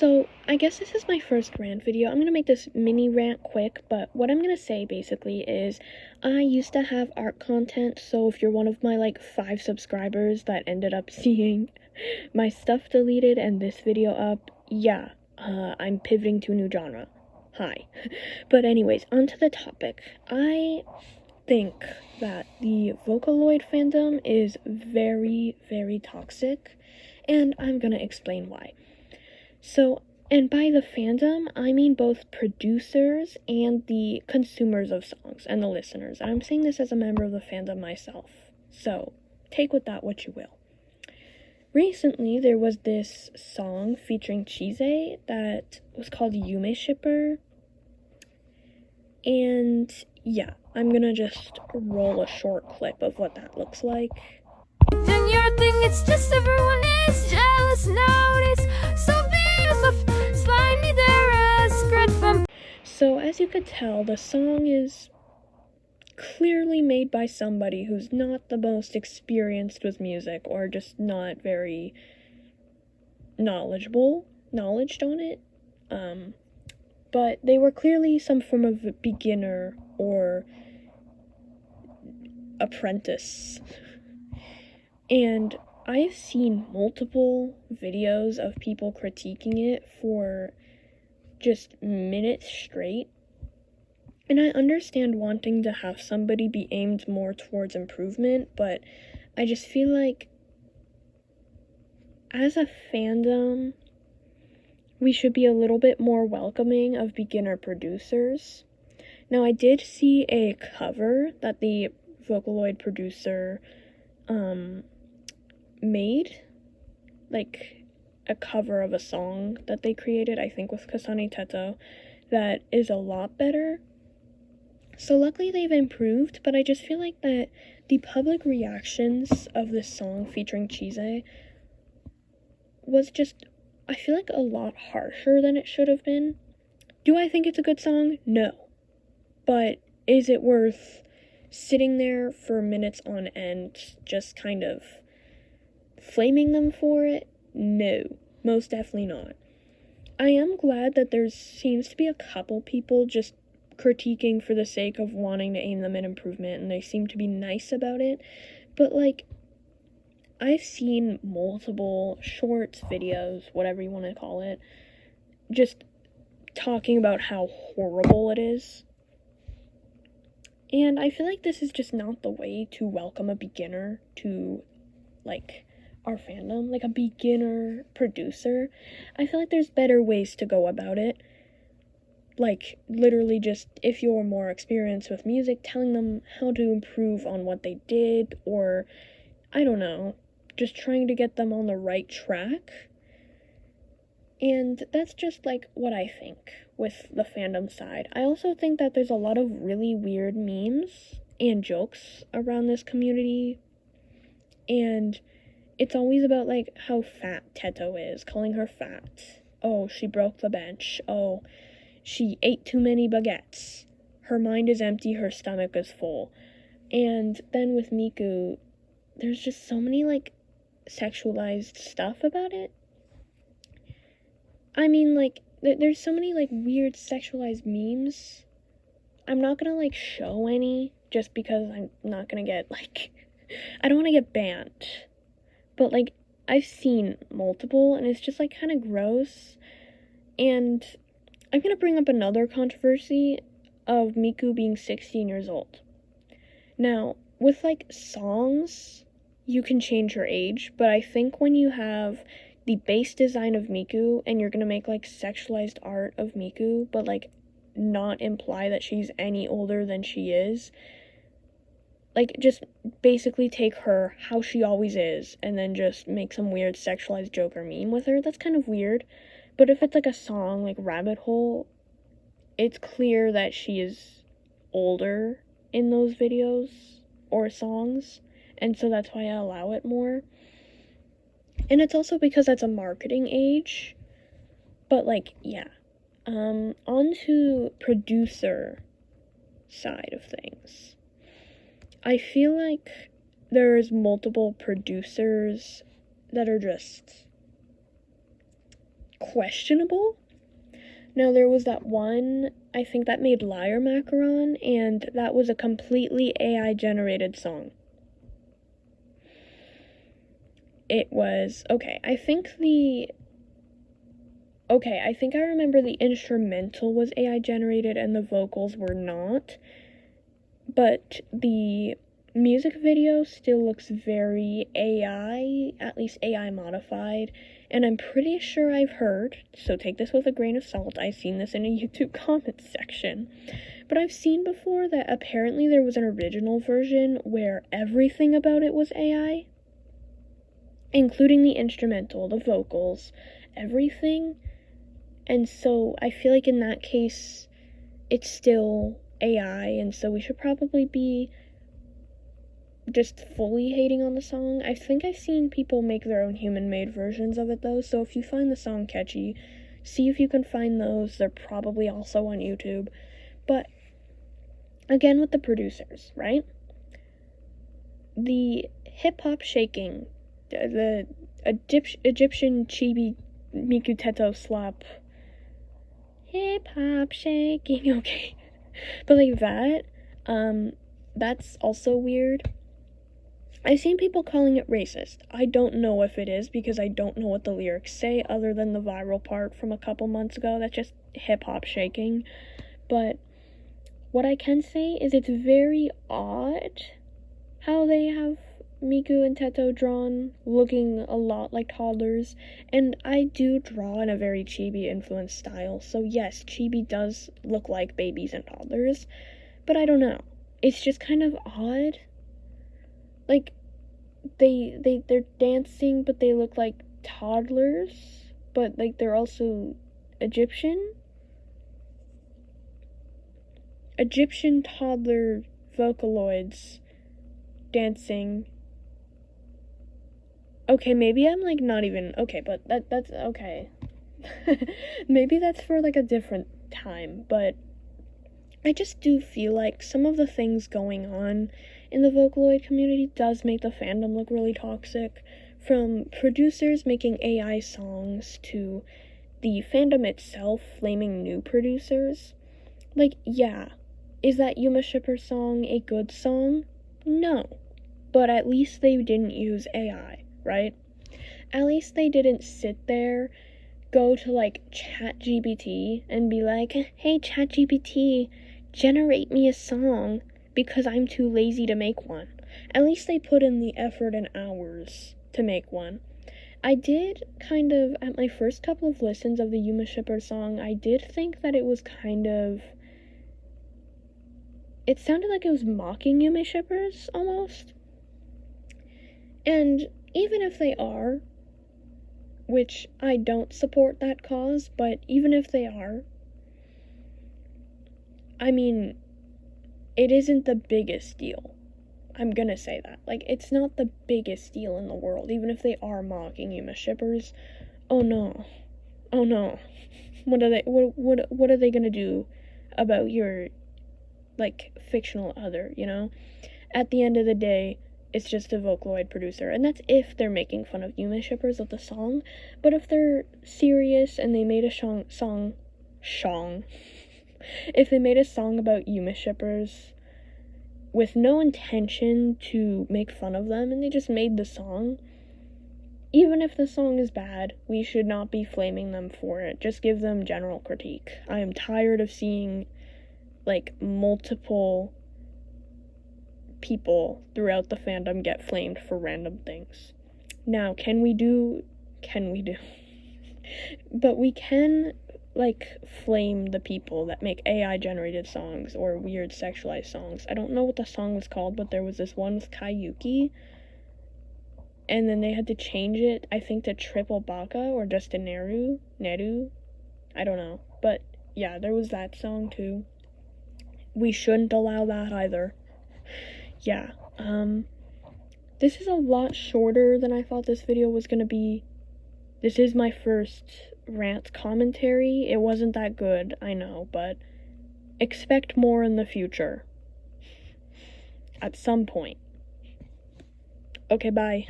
So, I guess this is my first rant video. I'm gonna make this mini rant quick, but what I'm gonna say basically is I used to have art content, so if you're one of my like 5 subscribers that ended up seeing my stuff deleted and this video up, yeah, I'm pivoting to a new genre. Hi. But anyways, onto the topic. I think that the Vocaloid fandom is very, very toxic, and I'm gonna explain why. So, and by the fandom, I mean both producers and the consumers of songs and the listeners. And I'm saying this as a member of the fandom myself. So, take with that what you will. Recently, there was this song featuring Chise that was called Yume Shipper. And yeah, I'm gonna just roll a short clip of what that looks like. Doing your thing, it's just everyone is jealous nowadays. So slimy there as great from. So as you could tell, the song is clearly made by somebody who's not the most experienced with music, or just not very knowledged on it. But they were clearly some form of beginner or apprentice. And I've seen multiple videos of people critiquing it for just minutes straight. And I understand wanting to have somebody be aimed more towards improvement, but I just feel like as a fandom, we should be a little bit more welcoming of beginner producers. Now, I did see a cover that the Vocaloid producer made, like a cover of a song that they created, I think with Kasane Teto, that is a lot better. So luckily they've improved, but I just feel like that the public reactions of this song featuring Chise was just, I feel like, a lot harsher than it should have been. Do I think it's a good song? No. But is it worth sitting there for minutes on end just kind of flaming them for it? No, most definitely not. I am glad that there seems to be a couple people just critiquing for the sake of wanting to aim them at improvement, and they seem to be nice about it, but like, I've seen multiple shorts, videos, whatever you want to call it, just talking about how horrible it is. And I feel like this is just not the way to welcome a beginner to, like, our fandom, like a beginner producer. I feel like there's better ways to go about it. Like, literally just, if you're more experienced with music, telling them how to improve on what they did, or, I don't know, just trying to get them on the right track. And that's just, like, what I think with the fandom side. I also think that there's a lot of really weird memes and jokes around this community, and it's always about, like, how fat Teto is, calling her fat. Oh, she broke the bench. Oh, she ate too many baguettes. Her mind is empty, her stomach is full. And then with Miku, there's just so many, like, sexualized stuff about it. I mean, like, there's so many, like, weird sexualized memes. I'm not gonna, like, show any, just because I'm not gonna get, like, I don't want to get banned. But, like, I've seen multiple, and it's just, like, kind of gross. And I'm gonna bring up another controversy of Miku being 16 years old. Now, with, like, songs, you can change her age, but I think when you have the base design of Miku, and you're gonna make, like, sexualized art of Miku, but, like, not imply that she's any older than she is, like, just basically take her how she always is, and then just make some weird sexualized joke or meme with her, that's kind of weird. But if it's, like, a song, like Rabbit Hole, it's clear that she is older in those videos or songs, and so that's why I allow it more. And it's also because that's a marketing age. But, like, yeah. On to producer side of things. I feel like there's multiple producers that are just questionable. Now, there was that one, I think, that made Liar Macaron, and that was a completely AI-generated song. It was, I think I remember the instrumental was AI-generated and the vocals were not, but the music video still looks very AI, at least AI modified, and I'm pretty sure I've heard, so take this with a grain of salt, I've seen this in a YouTube comments section, but I've seen before that apparently there was an original version where everything about it was AI, including the instrumental, the vocals, everything, and so I feel like in that case, it's still AI, and so we should probably be just fully hating on the song. I think I've seen people make their own human-made versions of it, though, so if you find the song catchy, see if you can find those. They're probably also on YouTube. But, again with the producers, right? The hip-hop shaking, the Egyptian chibi Miku Teto slap, hip-hop shaking, okay. But like that, that's also weird. I've seen people calling it racist. I don't know if it is because I don't know what the lyrics say other than the viral part from a couple months ago. That's just hip-hop shaking. But what I can say is it's very odd how they have Miku and Teto drawn looking a lot like toddlers. And I do draw in a very chibi-influenced style. So yes, chibi does look like babies and toddlers. But I don't know. It's just kind of odd. Like, they're dancing, but they look like toddlers, but, like, they're also Egyptian toddler Vocaloids dancing. Okay, maybe I'm, like, not even, okay, but that's, okay. Maybe that's for, like, a different time, but I just do feel like some of the things going on in the Vocaloid community does make the fandom look really toxic, from producers making AI songs to the fandom itself flaming new producers. Like, yeah, is that Yuma Shipper song a good song? No, but at least they didn't use AI, right? At least they didn't sit there, go to, like, ChatGPT and be like, hey, ChatGPT, generate me a song, because I'm too lazy to make one. At least they put in the effort and hours to make one. I did kind of, at my first couple of listens of the Yuma Shipper song, I did think that it was kind of, it sounded like it was mocking Yuma Shippers, almost. And even if they are, which I don't support that cause, but even if they are, I mean, it isn't the biggest deal. I'm gonna say that. Like, it's not the biggest deal in the world, even if they are mocking Yuma Shippers. Oh no. Oh no. What are they gonna do about your, like, fictional other, you know? At the end of the day, it's just a Vocaloid producer, and that's if they're making fun of Yuma Shippers of the song. But if they're serious and they made a song if they made a song about Yuma Shippers with no intention to make fun of them, and they just made the song, even if the song is bad, we should not be flaming them for it. Just give them general critique. I am tired of seeing, like, multiple people throughout the fandom get flamed for random things. Now, can we do? But we can, like, flame the people that make AI-generated songs or weird sexualized songs. I don't know what the song was called, but there was this one with Kayuki, and then they had to change it, I think, to Triple Baka or just a Neru. I don't know. But, yeah, there was that song, too. We shouldn't allow that either. Yeah, this is a lot shorter than I thought this video was gonna be. This is my first rant commentary. It wasn't that good, I know, but expect more in the future. At some point. Okay, bye.